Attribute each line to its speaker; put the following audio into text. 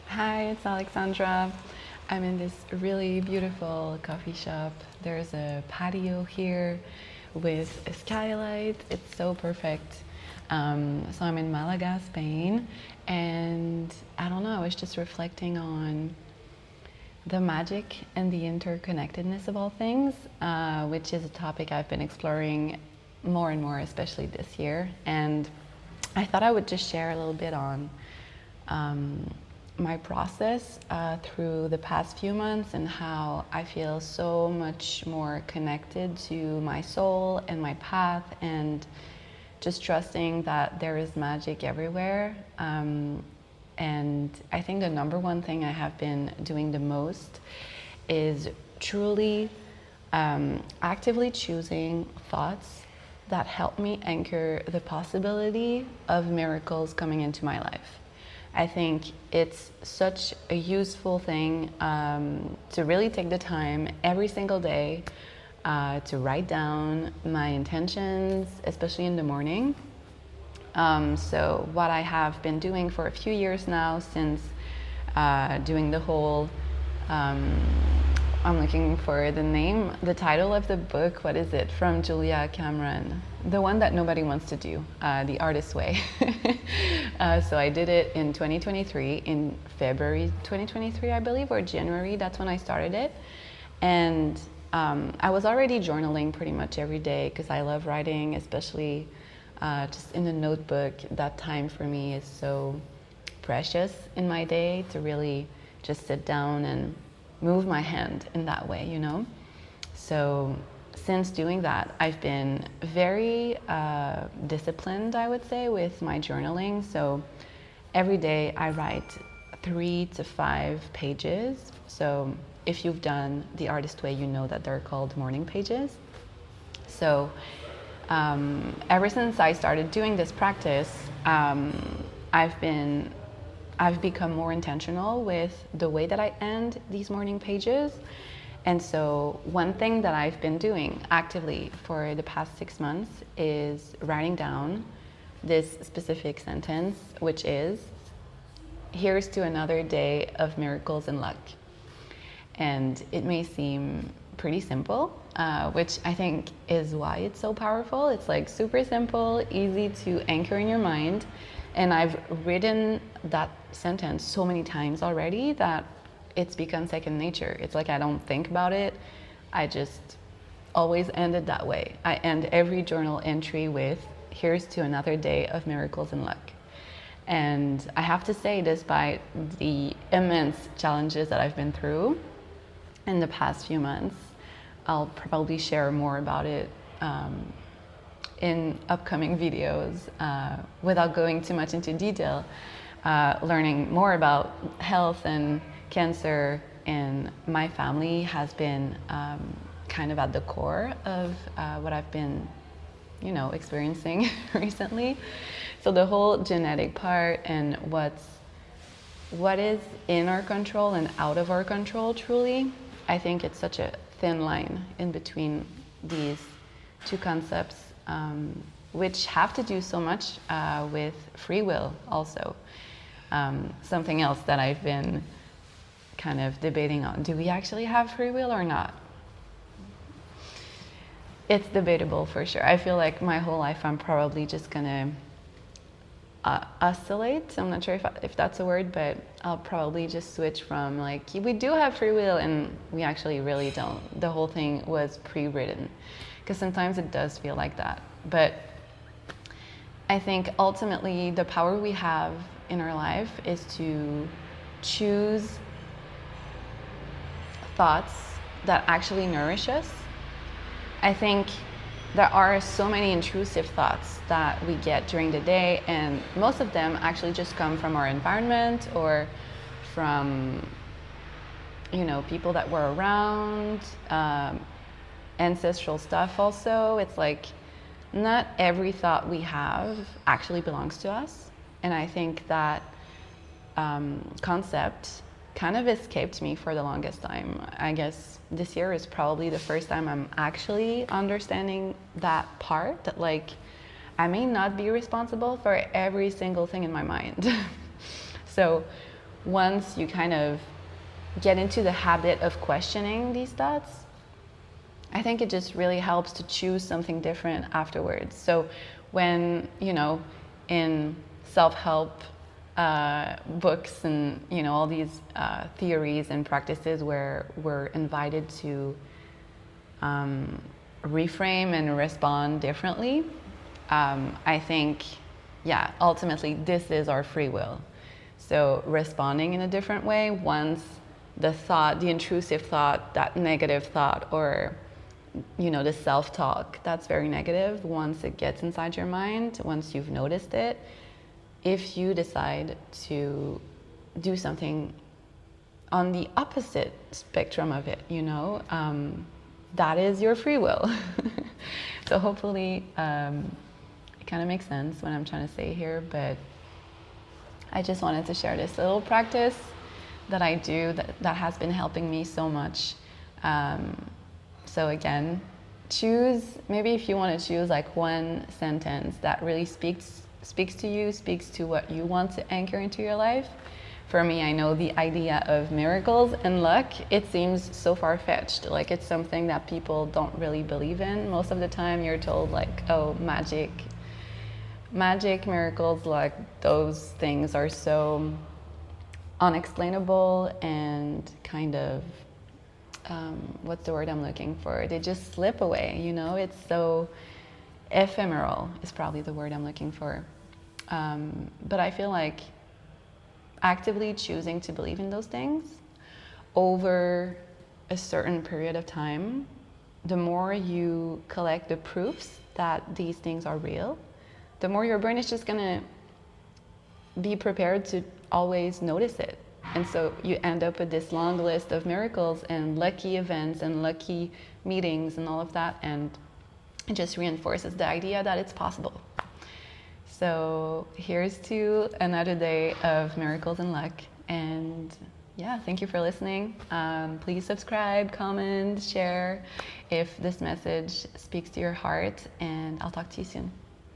Speaker 1: Hi, it's Alexandra. I'm in this really beautiful coffee shop. There's a patio here with a skylight. It's so perfect. So I'm in Malaga, Spain, and I don't know, I was just reflecting on the magic and the interconnectedness of all things, which is a topic I've been exploring more and more, especially this year. And I thought I would just share a little bit on my process through the past few months and how I feel so much more connected to my soul and my path, and just trusting that there is magic everywhere. And I think the number one thing I have been doing the most is truly actively choosing thoughts that help me anchor the possibility of miracles coming into my life. I think it's such a useful thing to really take the time every single day to write down my intentions, especially in the morning. So what I have been doing for a few years now, since doing the whole, I'm looking for the name, the title of the book, what is it, from Julia Cameron, the one that nobody wants to do, The Artist's Way. So I did it in 2023, in February 2023, I believe, or January, that's when I started it. And I was already journaling pretty much every day because I love writing, especially just in a notebook. That time for me is so precious in my day to really just sit down and move my hand in that way, you know? So since doing that, I've been very disciplined, I would say, with my journaling. So every day I write 3 to 5 pages. So if you've done The Artist Way, you know that they're called morning pages. So ever since I started doing this practice, I've become more intentional with the way that I end these morning pages. And so one thing that I've been doing actively for the past 6 months is writing down this specific sentence, which is, "Here's to another day of miracles and luck." And it may seem pretty simple, which I think is why it's so powerful. It's like super simple, easy to anchor in your mind. And I've written that sentence so many times already that it's become second nature. It's like I don't think about it. I just always end it that way. I end every journal entry with, "Here's to another day of miracles and luck." And I have to say, despite the immense challenges that I've been through in the past few months, I'll probably share more about it in upcoming videos without going too much into detail, learning more about health and cancer, and my family has been kind of at the core of what I've been, experiencing recently. So the whole genetic part and what is in our control and out of our control, truly, I think it's such a thin line in between these two concepts, which have to do so much with free will also. Something else that I've been kind of debating on. Do we actually have free will or not? It's debatable for sure. I feel like my whole life I'm probably just gonna oscillate. I'm not sure if that's a word, but I'll probably just switch from like, we do have free will and we actually really don't. The whole thing was pre-written, because sometimes it does feel like that. But I think ultimately the power we have in our life is to choose thoughts that actually nourish us. I think there are so many intrusive thoughts that we get during the day, and most of them actually just come from our environment or from, people that were around, ancestral stuff also. It's like not every thought we have actually belongs to us. And I think that concept kind of escaped me for the longest time. I guess this year is probably the first time I'm actually understanding that part, that like I may not be responsible for every single thing in my mind. So once you kind of get into the habit of questioning these thoughts, I think it just really helps to choose something different afterwards. So when, in self-help books and, all these theories and practices where we're invited to reframe and respond differently, I think, ultimately this is our free will. So responding in a different way once the intrusive thought, that negative thought, or the self-talk that's very negative, once it gets inside your mind, once you've noticed it, if you decide to do something on the opposite spectrum of it, that is your free will. So hopefully it kind of makes sense what I'm trying to say here, but I just wanted to share this little practice that I do that has been helping me so much. So again, maybe if you want to choose like one sentence that really speaks to you, speaks to what you want to anchor into your life. For me, I know the idea of miracles and luck, it seems so far-fetched. Like it's something that people don't really believe in. Most of the time you're told like, oh, magic, miracles, luck, those things are so unexplainable and kind of, what's the word I'm looking for? They just slip away, it's so ephemeral is probably the word I'm looking for. But I feel like actively choosing to believe in those things over a certain period of time, the more you collect the proofs that these things are real, the more your brain is just gonna be prepared to always notice it. And so you end up with this long list of miracles and lucky events and lucky meetings and all of that, and it just reinforces the idea that it's possible. So here's to another day of miracles and luck. And thank you for listening. Please subscribe, comment, share if this message speaks to your heart, and I'll talk to you soon.